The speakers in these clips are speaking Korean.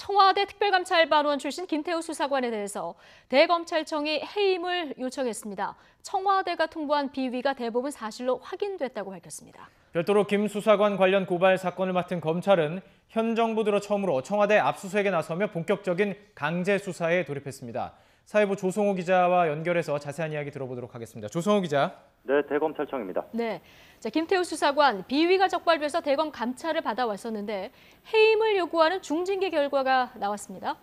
청와대 특별감찰반원 출신 김태우 수사관에 대해서 대검찰청이 해임을 요청했습니다. 청와대가 통보한 비위가 대부분 사실로 확인됐다고 밝혔습니다. 별도로 김 수사관 관련 고발 사건을 맡은 검찰은 현 정부 들어 처음으로 청와대 압수수색에 나서며 본격적인 강제 수사에 돌입했습니다. 사회부 조성호 기자와 연결해서 자세한 이야기 들어보도록 하겠습니다. 조성호 기자. 네, 대검찰청입니다. 네, 김태우 수사관 비위가 적발돼서 대검 감찰을 받아왔었는데 해임을 요구하는 중징계 결과가 나왔습니다.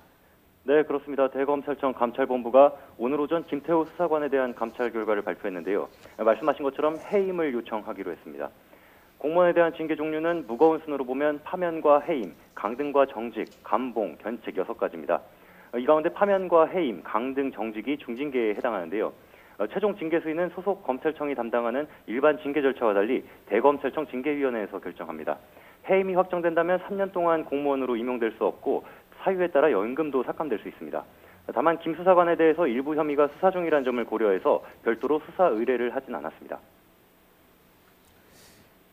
네, 그렇습니다. 대검찰청 감찰본부가 오늘 오전 김태우 수사관에 대한 감찰 결과를 발표했는데요. 말씀하신 것처럼 해임을 요청하기로 했습니다. 공무원에 대한 징계 종류는 무거운 순으로 보면 파면과 해임, 강등과 정직, 감봉, 견책 6가지입니다. 이 가운데 파면과 해임, 강등, 정직이 중징계에 해당하는데요. 최종 징계 수위는 소속 검찰청이 담당하는 일반 징계 절차와 달리 대검찰청 징계위원회에서 결정합니다. 해임이 확정된다면 3년 동안 공무원으로 임용될 수 없고 사유에 따라 연금도 삭감될 수 있습니다. 다만 김 수사관에 대해서 일부 혐의가 수사 중이라는 점을 고려해서 별도로 수사 의뢰를 하진 않았습니다.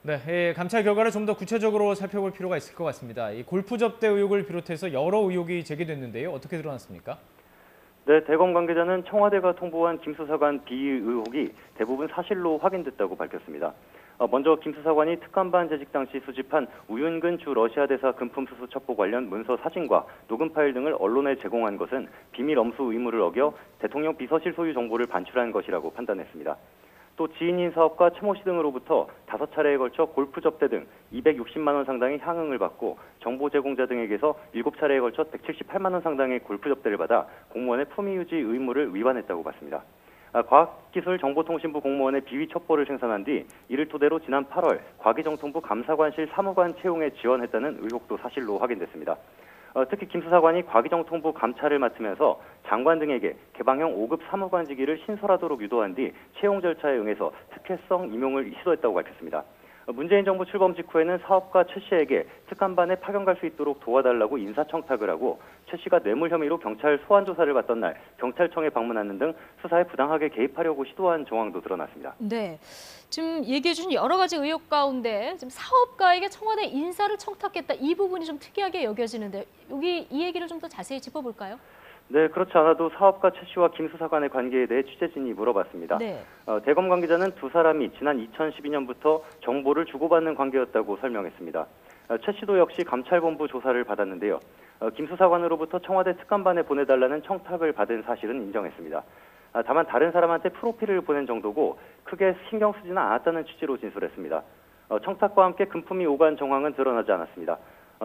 네, 감찰 결과를 좀 더 구체적으로 살펴볼 필요가 있을 것 같습니다. 이 골프 접대 의혹을 비롯해서 여러 의혹이 제기됐는데요. 어떻게 드러났습니까? 네, 대검 관계자는 청와대가 통보한 김 수사관 비위 의혹이 대부분 사실로 확인됐다고 밝혔습니다. 먼저 김 수사관이 특감반 재직 당시 수집한 우윤근 주 러시아 대사 금품 수수 첩보 관련 문서 사진과 녹음 파일 등을 언론에 제공한 것은 비밀 엄수 의무를 어겨 대통령 비서실 소유 정보를 반출한 것이라고 판단했습니다. 또 지인인 사업가 최모 씨 등으로부터 5차례에 걸쳐 골프 접대 등 260만 원 상당의 향응을 받고 정보 제공자 등에게서 7차례에 걸쳐 178만 원 상당의 골프 접대를 받아 공무원의 품위 유지 의무를 위반했다고 봤습니다. 과학기술정보통신부 공무원의 비위 첩보를 생산한 뒤 이를 토대로 지난 8월 과기정통부 감사관실 사무관 채용에 지원했다는 의혹도 사실로 확인됐습니다. 특히 김 수사관이 과기정통부 감찰을 맡으면서 장관 등에게 개방형 5급 사무관직위를 신설하도록 유도한 뒤 채용 절차에 응해서 특혜성 임용을 시도했다고 밝혔습니다. 문재인 정부 출범 직후에는 사업가 최 씨에게 특감반에 파견 갈 수 있도록 도와달라고 인사청탁을 하고 최 씨가 뇌물 혐의로 경찰 소환 조사를 받던 날 경찰청에 방문하는 등 수사에 부당하게 개입하려고 시도한 정황도 드러났습니다. 네, 지금 얘기해 주신 여러 가지 의혹 가운데 지금 사업가에게 청와대 인사를 청탁했다 이 부분이 좀 특이하게 여겨지는데 여기 이 얘기를 좀 더 자세히 짚어볼까요? 네, 그렇지 않아도 사업가 최 씨와 김 수사관의 관계에 대해 취재진이 물어봤습니다. 네. 대검 관계자는 두 사람이 지난 2012년부터 정보를 주고받는 관계였다고 설명했습니다. 최 씨도 역시 감찰본부 조사를 받았는데요. 김 수사관으로부터 청와대 특감반에 보내달라는 청탁을 받은 사실은 인정했습니다. 다만 다른 사람한테 프로필을 보낸 정도고 크게 신경 쓰지는 않았다는 취지로 진술했습니다. 청탁과 함께 금품이 오간 정황은 드러나지 않았습니다.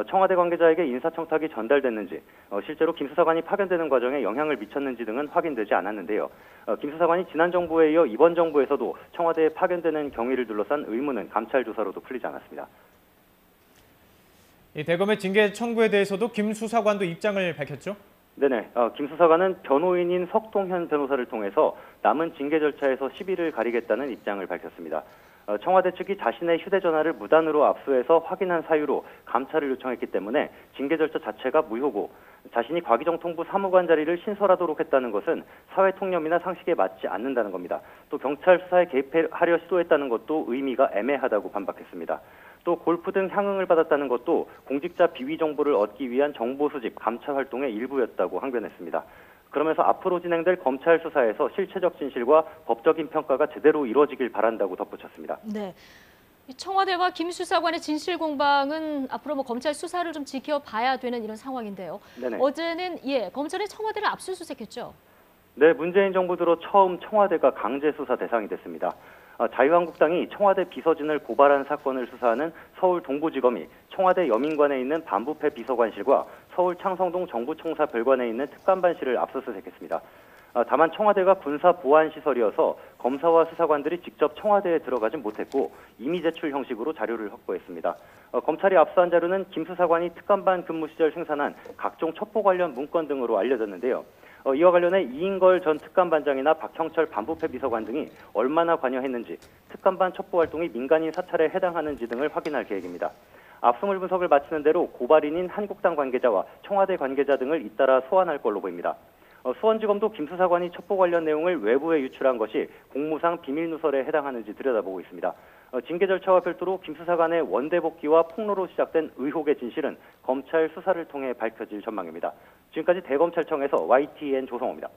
청와대 관계자에게 인사청탁이 전달됐는지, 실제로 김 수사관이 파견되는 과정에 영향을 미쳤는지 등은 확인되지 않았는데요. 김 수사관이 지난 정부에 이어 이번 정부에서도 청와대에 파견되는 경위를 둘러싼 의문은 감찰 조사로도 풀리지 않았습니다. 이 대검의 징계 청구에 대해서도 김 수사관도 입장을 밝혔죠? 네네. 김 수사관은 변호인인 석동현 변호사를 통해서 남은 징계 절차에서 시비를 가리겠다는 입장을 밝혔습니다. 청와대 측이 자신의 휴대전화를 무단으로 압수해서 확인한 사유로 감찰을 요청했기 때문에 징계 절차 자체가 무효고 자신이 과기정통부 사무관 자리를 신설하도록 했다는 것은 사회통념이나 상식에 맞지 않는다는 겁니다. 또 경찰 수사에 개입하려 시도했다는 것도 의미가 애매하다고 반박했습니다. 또 골프 등 향응을 받았다는 것도 공직자 비위 정보를 얻기 위한 정보 수집, 감찰 활동의 일부였다고 항변했습니다. 그러면서 앞으로 진행될 검찰 수사에서 실체적 진실과 법적인 평가가 제대로 이루어지길 바란다고 덧붙였습니다. 네. 청와대와 김 수사관의 진실 공방은 앞으로 검찰 수사를 좀 지켜봐야 되는 이런 상황인데요. 네네. 어제는 검찰이 청와대를 압수수색했죠. 네, 문재인 정부 들어 처음 청와대가 강제 수사 대상이 됐습니다. 자유한국당이 청와대 비서진을 고발한 사건을 수사하는 서울 동부지검이 청와대 여민관에 있는 반부패 비서관실과 서울 창성동 정부총사 별관에 있는 특감반실을 압수수색했습니다. 다만 청와대가 군사보안시설이어서 검사와 수사관들이 직접 청와대에 들어가진 못했고 임의 제출 형식으로 자료를 확보했습니다. 검찰이 압수한 자료는 김 수사관이 특감반 근무 시절 생산한 각종 첩보 관련 문건 등으로 알려졌는데요. 이와 관련해 이인걸 전 특감반장이나 박형철 반부패 비서관 등이 얼마나 관여했는지, 특감반 첩보 활동이 민간인 사찰에 해당하는지 등을 확인할 계획입니다. 압수물 분석을 마치는 대로 고발인인 한국당 관계자와 청와대 관계자 등을 잇따라 소환할 걸로 보입니다. 수원지검도 김 수사관이 첩보 관련 내용을 외부에 유출한 것이 공무상 비밀 누설에 해당하는지 들여다보고 있습니다. 징계 절차와 별도로 김 수사관의 원대 복귀와 폭로로 시작된 의혹의 진실은 검찰 수사를 통해 밝혀질 전망입니다. 지금까지 대검찰청에서 YTN 조성호입니다.